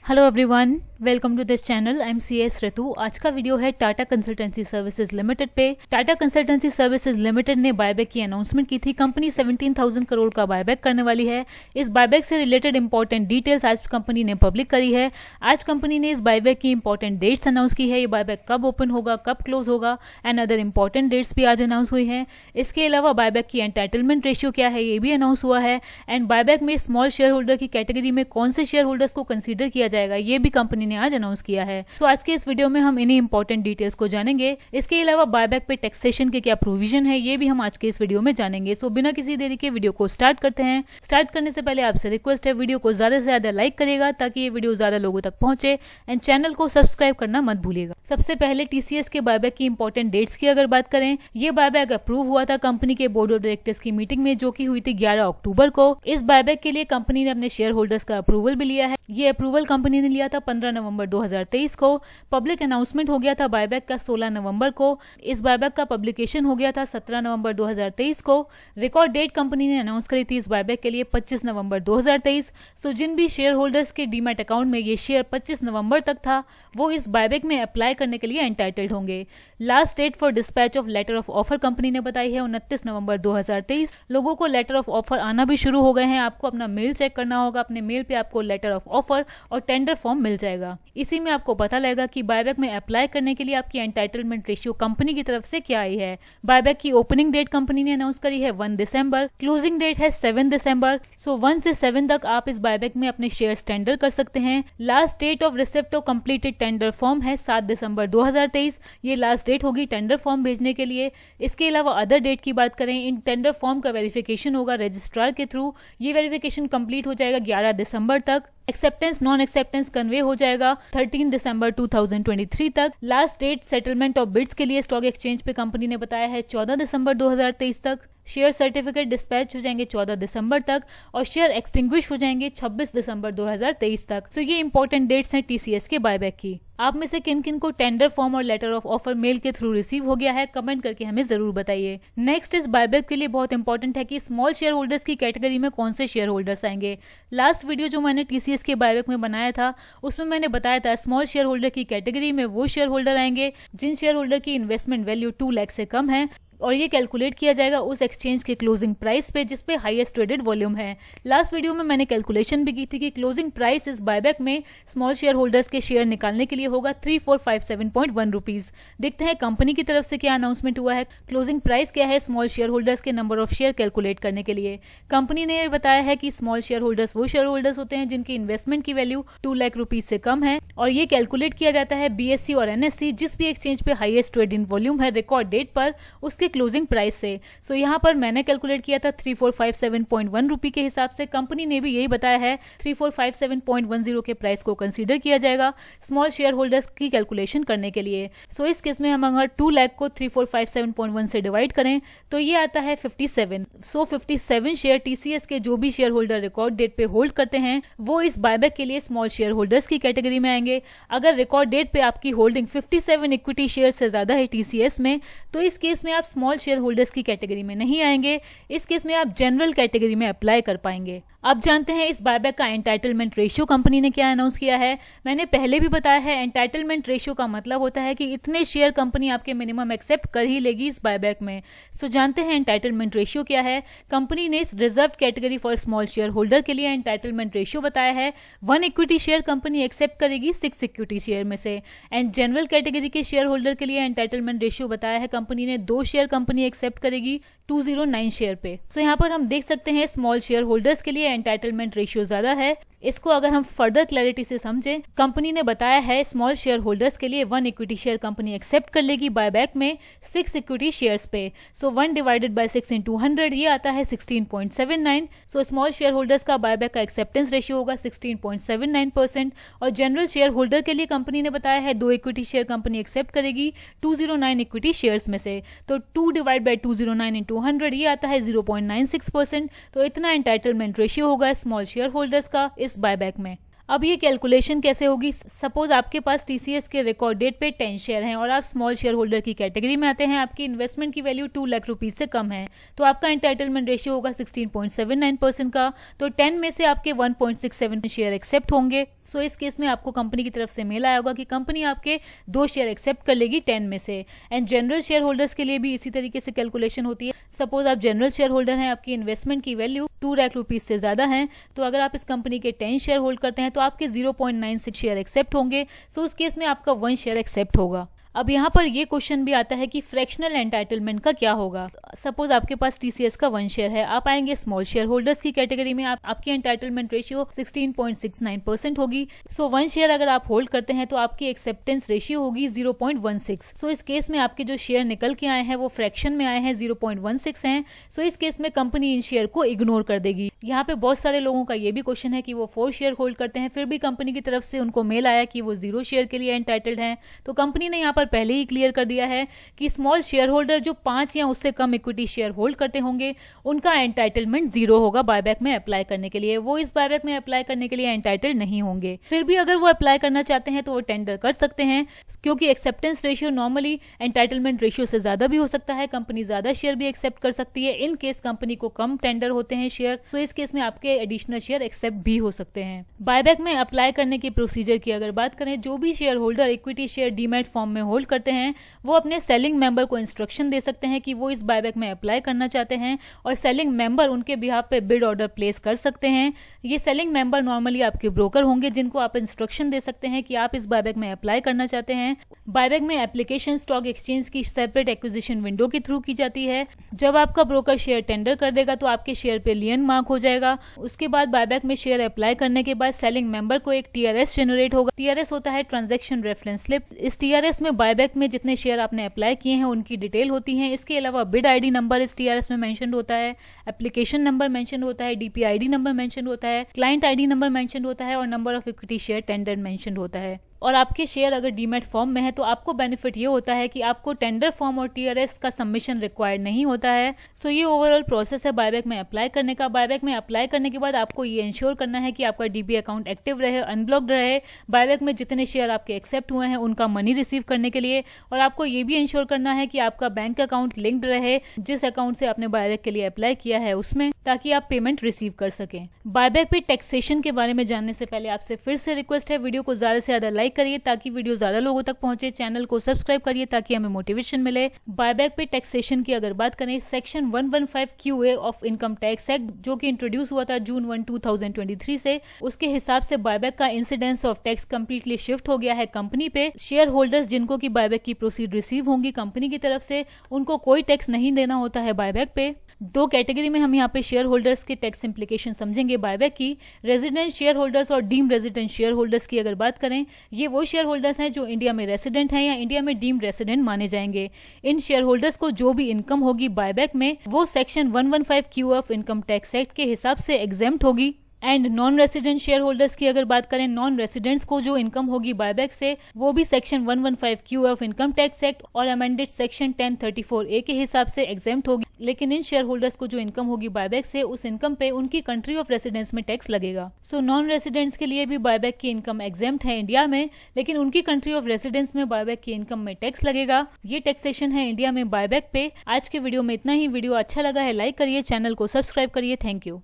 Hello everyone, welcome to this channel. I am CS Ritu. आज का video है Tata consultancy services limited पे। Tata consultancy services limited ने buyback की अनाउंसमेंट की थी। कंपनी 17,000 करोड़ का बायबैक करने वाली है। इस बायबैक से रिलेटेड इंपॉर्टेंट डिटेल्स आज कंपनी ने पब्लिक करी है। आज कंपनी ने इस बायबैक की इंपॉर्टेंट डेट्स अनाउंस की है। ये बायबैक कब ओपन होगा, कब क्लोज होगा एंड अदर इंपॉर्टेंट डेट्स भी आज अनाउंस हुई हैं। इसके अलावा बायबैक की एंटाइटलमेंट रेशियो क्या है ये भी अनाउंस हुआ है एंड बायबैक में स्मॉल शेयर होल्डर की कैटेगरी में कौन से शेयर होल्डर्स को कंसीडर किया जाएगा ये भी कंपनी ने आज अनाउंस किया है। सो आज के इस वीडियो में हम इन्हीं इंपॉर्टेंट डिटेल्स को जानेंगे। इसके अलावा बायबैक पे टैक्सेशन के क्या प्रोविजन है ये भी हम आज के इस वीडियो में जानेंगे। सो बिना किसी देरी के वीडियो को स्टार्ट करते हैं। स्टार्ट करने से पहले आपसे रिक्वेस्ट है, वीडियो को ज्यादा से ज्यादा लाइक करिएगा ताकि ये वीडियो ज्यादा लोगों तक पहुंचे एंड चैनल को सब्सक्राइब करना मत भूलिएगा। सबसे पहले TCS के बायबैक की इंपॉर्टेंट डेट्स की अगर बात करें, ये बायबैक अप्रूव हुआ था कंपनी के बोर्ड ऑफ डायरेक्टर्स की मीटिंग में जो की हुई थी 11 अक्टूबर को। इस बायबैक के लिए कंपनी ने अपने शेयर होल्डर्स का अप्रूवल भी लिया है। ये अप्रूवल कंपनी ने लिया था 15 नवंबर 2023 को। पब्लिक अनाउंसमेंट हो गया था बायबैक का 16 नवंबर को। इस बायबैक का पब्लिकेशन हो गया था 17 नवंबर 2023 को। रिकॉर्ड डेट कंपनी ने अनाउंस करी थी इस बायबैक के लिए 25 नवंबर 2023। सो जिन भी शेयर होल्डर्स के डीमैट अकाउंट में ये शेयर 25 नवंबर तक था वो इस बायबैक में अप्लाई करने के लिए एंटाइटल्ड होंगे। Last date for dispatch of letter of offer company ने बताई है 29 नवंबर 2023। लोगों को लेटर ऑफ ऑफर आना भी शुरू हो गए हैं। आपको अपना मेल चेक करना होगा। अपने मेल पे आपको लेटर ऑफ ऑफर और टेंडर फॉर्म मिल जाएगा। इसी में आपको पता लगेगा कि बायबैक में अप्लाई करने के लिए आपकी एंटाइटलमेंट रेशियो कंपनी की तरफ से क्या आई है। बायबैक की ओपनिंग डेट कंपनी ने अनाउंस करी है 1 दिसंबर। क्लोजिंग डेट है 7 दिसंबर। सो 1 से 7 तक आप इस बायबैक में अपने शेयर्स टेंडर कर सकते हैं। Last date of receipt of completed tender form है 7 दिसंबर 2023। ये लास्ट डेट होगी टेंडर फॉर्म भेजने के लिए। इसके अलावा अदर डेट की बात करें, इन टेंडर फॉर्म का वेरिफिकेशन होगा रजिस्ट्रार के थ्रू। ये वेरिफिकेशन कंप्लीट हो जाएगा 11 दिसंबर तक। एक्सेप्टेंस नॉन एक्सेप्टेंस कन्वे हो जाएगा 13 दिसंबर 2023 तक। Last date settlement of bids के लिए स्टॉक एक्सचेंज पे कंपनी ने बताया है 14 दिसंबर 2023 तक। शेयर सर्टिफिकेट डिस्पैच हो जाएंगे 14 दिसंबर तक और शेयर एक्सटिंग्विश हो जाएंगे 26 दिसंबर 2023 तक। सो ये इंपॉर्टेंट डेट्स हैं TCS के बायबैक की। आप में से किन किन को टेंडर फॉर्म और लेटर ऑफ ऑफर मेल के थ्रू रिसीव हो गया है कमेंट करके हमें जरूर बताइए। नेक्स्ट इस बायबैक के लिए बहुत इंपॉर्टेंट है कि स्मॉल शेयर होल्डर्स की कैटेगरी में कौन से शेयर होल्डर्स आएंगे। लास्ट वीडियो जो मैंने TCS के बायबैक में बनाया था उसमें मैंने बताया था स्मॉल शेयर होल्डर की कैटेगरी में वो शेयर होल्डर आएंगे जिन शेयर होल्डर की इन्वेस्टमेंट वैल्यू 2 लाख से कम है और ये कैलकुलेट किया जाएगा उस एक्सचेंज के क्लोजिंग प्राइस पे जिसपे हाईएस्ट ट्रेडेड वॉल्यूम है। लास्ट वीडियो में मैंने कैलकुलेशन भी की थी कि क्लोजिंग प्राइस इस बायबैक में स्मॉल शेयर होल्डर्स के शेयर निकालने के लिए होगा 3457.1 रुपीज। देखते हैं कंपनी की तरफ से क्या अनाउंसमेंट हुआ है। क्लोजिंग प्राइस क्या है स्मॉल शेयर होल्डर्स के नंबर ऑफ शेयर कैलकुलेट करने के लिए। कंपनी ने बताया है कि स्मॉल शेयर होल्डर्स वो शेयर होल्डर्स होते हैं जिनकी इन्वेस्टमेंट की वैल्यू 2 लाख रुपीज से कम है और ये कैलकुलेट किया जाता है BSE और NSE जिस भी एक्सचेंज पे हाईएस्ट ट्रेडिंग वॉल्यूम है रिकॉर्ड डेट पर उसके क्लोजिंग प्राइस से। सो यहाँ पर मैंने कैलकुलेट किया था 3457.1 रुपी के हिसाब से। कंपनी ने भी यही बताया है 3457.10 के प्राइस को कंसीडर किया जाएगा स्मॉल शेयर होल्डर्स की कैलकुलेशन करने के लिए। सो इस केस में हम अगर 2 लाख को 3457.1 से डिवाइड करें तो ये आता है 57। सो 57 शेयर TCS के जो भी शेयर होल्डर रिकॉर्ड डेट पे होल्ड करते हैं वो इस बायबैक के लिए स्मॉल शेयर होल्डर्स की कैटेगरी में आएंगे। अगर रिकॉर्ड डेट पे आपकी होल्डिंग 57 इक्विटी शेयर से ज्यादा है TCS में तो इस केस में आप स्मॉल शेयर होल्डर्स की कैटेगरी में नहीं आएंगे। इस केस में आप जनरल कैटेगरी में अप्लाई कर पाएंगे। अब जानते हैं इस बायबैक का एंटाइटलमेंट रेशियो कंपनी ने क्या अनाउंस किया है। मैंने पहले भी बताया है एंटाइटलमेंट रेशियो का मतलब होता है कि इतने शेयर कंपनी आपके मिनिमम एक्सेप्ट कर ही लेगी इस बायबैक में। सो जानते हैं एंटाइटलमेंट रेशियो क्या है। कंपनी ने इस reserve category for small share holder के लिए एंटाइटलमेंट रेशियो बताया है 1 इक्विटी शेयर कंपनी एक्सेप्ट करेगी 6 इक्विटी शेयर में से। एंड जनरल कैटेगरी के शेयर होल्डर के लिए एंटाइटलमेंट रेशियो बताया है कंपनी ने 2 शेयर कंपनी एक्सेप्ट करेगी 209 शेयर पे। सो यहाँ पर हम देख सकते हैं स्मॉल शेयर होल्डर्स के लिए एंटाइटलमेंट रेशियो ज्यादा है। इसको अगर हम फर्दर क्लैरिटी से समझें, कंपनी ने बताया है स्मॉल शेयर होल्डर्स के लिए 1 इक्विटी शेयर कंपनी एक्सेप्ट कर लेगी बायबैक में 6 इक्विटी शेयर्स पे। सो 1 डिवाइडेड बाय 6 into 100 ये आता है 16.79। सो स्मॉल शेयर होल्डर्स का बायबैक का एक्सेप्टेंस रेशियो होगा 16.79%। और जनरल शेयर होल्डर के लिए कंपनी ने बताया है 2 इक्विटी शेयर कंपनी एक्सेप्ट करेगी 209 इक्विटी शेयर्स में से। तो 2 डिवाइड बाय 209 into 100 ये आता है 0.96%। तो इतना एंटाइटलमेंट रेशियो होगा स्मॉल शेयर होल्डर्स का इस बायबैक में। अब ये कैलकुलेशन कैसे होगी? सपोज आपके पास टीसीएस के रिकॉर्ड डेट पे 10 शेयर हैं और आप स्मॉल शेयर होल्डर की कैटेगरी में आते हैं, आपकी इन्वेस्टमेंट की वैल्यू 2 लाख रुपीज से कम है, तो आपका एंटाइटलमेंट रेशियो होगा 16.79% का। तो 10 में से आपके 1.67 शेयर एक्सेप्ट होंगे। सो इस केस में आपको कंपनी की तरफ से मेल आया होगा कि कंपनी आपके 2 शेयर एक्सेप्ट कर लेगी 10 में से। एंड जनरल शेयर होल्डर्स के लिए भी इसी तरीके से कैलकुलेशन होती है। सपोज आप जनरल शेयर होल्डर हैं, आपकी इन्वेस्टमेंट की वैल्यू 2 लाख रुपीज से ज्यादा है, तो अगर आप इस कंपनी के 10 शेयर होल्ड करते हैं तो आपके 0.96 शेयर एक्सेप्ट होंगे। सो उस केस में आपका 1 शेयर एक्सेप्ट होगा। अब यहाँ पर ये क्वेश्चन भी आता है कि फ्रैक्शनल एंटाइटलमेंट का क्या होगा? सपोज आपके पास टीसीएस का 1 शेयर है, आप आएंगे स्मॉल शेयर होल्डर्स की कैटेगरी में, आपकी एंटाइटलमेंट रेशियो 16.69% होगी। सो 1 शेयर अगर आप होल्ड करते हैं तो आपकी एक्सेप्टेंस रेशियो होगी 0.16। सो इस केस में आपके जो शेयर निकल के आए हैं वो फ्रैक्शन में आए हैं, 0.16 हैं। सो इस केस में कंपनी इन शेयर को इग्नोर कर देगी। यहाँ पे बहुत सारे लोगों का ये भी क्वेश्चन है कि वो 4 शेयर होल्ड करते हैं, फिर भी कंपनी की तरफ से उनको मेल आया कि वो 0 शेयर के लिए एंटाइटल्ड हैं। तो कंपनी ने यहाँ पर पहले ही क्लियर कर दिया है कि स्मॉल शेयर होल्डर जो 5 या उससे कम इक्विटी शेयर होल्ड करते होंगे उनका एंटाइटलमेंट 0 होगा बायबैक में अप्लाई करने के लिए। वो इस बायबैक में अप्लाई करने के लिए एंटाइटल्ड नहीं होंगे। फिर भी अगर वो अप्लाई करना चाहते हैं तो वो टेंडर कर सकते हैं, क्योंकि acceptance ratio normally entitlement ratio से ज्यादा भी हो सकता है। कंपनी ज्यादा शेयर भी एक्सेप्ट कर सकती है। इन केस कंपनी को कम टेंडर होते हैं शेयर, तो इस केस में आपके एडिशनल शेयर एक्सेप्ट भी हो सकते हैं। बायबैक में अप्लाई करने के प्रोसीजर की अगर बात करें, जो भी share holder equity share demat form में होल्ड करते हैं वो अपने सेलिंग मेंबर को इंस्ट्रक्शन दे सकते हैं कि वो इस बायबैक में अप्लाई करना चाहते हैं, और सेलिंग मेंबर उनके बिहाफ पे बिड ऑर्डर प्लेस कर सकते हैं। ये सेलिंग मेंबर नॉर्मली आपके ब्रोकर होंगे, जिनको आप इंस्ट्रक्शन दे सकते हैं कि आप इस बायबैक में अप्लाई करना चाहते हैं। बायबैक में एप्लीकेशन स्टॉक एक्सचेंज की सेपरेट एक्विजिशन विंडो के थ्रू की जाती है। जब आपका ब्रोकर शेयर टेंडर कर देगा तो आपके शेयर पे लियन मार्क हो जाएगा। उसके बाद बायबैक में शेयर अप्लाई करने के बाद सेलिंग मेंबर को एक टीआरएस जनरेट होगा। टीआरएस होता है ट्रांजैक्शन रेफरेंस स्लिप। इस टीआरएस में बायबैक में जितने शेयर आपने अप्लाई किए हैं उनकी डिटेल होती है। इसके अलावा बिड आईडी नंबर इस टीआरएस में मेंशन होता है, एप्लीकेशन नंबर मेंशन होता है, डीपीआईडी नंबर मेंशन होता है, क्लाइंट आईडी नंबर मेंशन होता है और number of equity share tender mention होता है। और आपके शेयर अगर डीमैट फॉर्म में है तो आपको बेनिफिट ये होता है कि आपको टेंडर फॉर्म और टीआरएस का सबमिशन रिक्वायर्ड नहीं होता है। सो ये ओवरऑल प्रोसेस है बायबैक में अप्लाई करने का। बायबैक में अप्लाई करने के बाद आपको ये इंश्योर करना है कि आपका डीबी अकाउंट एक्टिव रहे, अनब्लॉक्ड रहे। बायबैक में जितने शेयर आपके एक्सेप्ट हुए हैं उनका मनी रिसीव करने के लिए, और आपको ये भी इंश्योर करना है कि आपका बैंक अकाउंट लिंक्ड रहे जिस अकाउंट से आपने बायबैक के लिए अप्लाई किया है उसमें, ताकि आप पेमेंट रिसीव कर सकें। बायबैक पे टैक्सेशन के बारे में जानने से पहले आपसे फिर से रिक्वेस्ट है, वीडियो को ज्यादा से ज्यादा लाइक करिए ताकि वीडियो ज्यादा लोगों तक पहुंचे। चैनल को सब्सक्राइब करिए ताकि हमें मोटिवेशन मिले। बायबैक पे टैक्सेशन की अगर बात करें, section 115 QA of income tax act जो कि इंट्रोड्यूस हुआ था जून 1, 2023 से, उसके हिसाब से बायबैक का incidence of tax completely shift हो गया है कंपनी पे। शेयर होल्डर्स जिनको की बायबैक की प्रोसीड रिसीव होंगी कंपनी की तरफ से, उनको कोई टैक्स नहीं देना होता है बायबैक पे। 2 कैटेगरी में हम यहाँ पे शेयर होल्डर्स के टैक्स इंप्लीकेशन समझेंगे बायबैक की। रेजिडेंट शेयर होल्डर्स और डीम रेजिडेंट शेयर होल्डर्स की अगर बात करें, ये वो शेयर होल्डर्स हैं जो इंडिया में रेसिडेंट हैं या इंडिया में डीम्ड रेसिडेंट माने जाएंगे। इन शेयर होल्डर्स को जो भी इनकम होगी बायबैक में वो section 115 QA of income tax act के हिसाब से एग्जेम्प्ट होगी। And non resident share holders की अगर बात करें, नॉन रेसिडेंट्स को जो इनकम होगी बायबैक से वो भी section 115 QA of income tax act और अमेंडेड सेक्शन 1034A के हिसाब से एग्जेम्प्ट होगी। लेकिन इन शेयर होल्डर्स को जो इनकम होगी बायबैक से, उस इनकम पे उनकी कंट्री ऑफ रेसिडेंस में टैक्स लगेगा। सो नॉन रेसिडेंट्स के लिए भी बायबैक की इनकम एग्जेम्प्ट है इंडिया में, लेकिन उनकी कंट्री ऑफ रेसिडेंस में बायबैक की इनकम में टैक्स लगेगा। ये टैक्सेशन है इंडिया में बायबैक पे। आज के वीडियो में इतना ही। वीडियो अच्छा लगा है लाइक करिए, चैनल को सब्सक्राइब करिए। Thank you.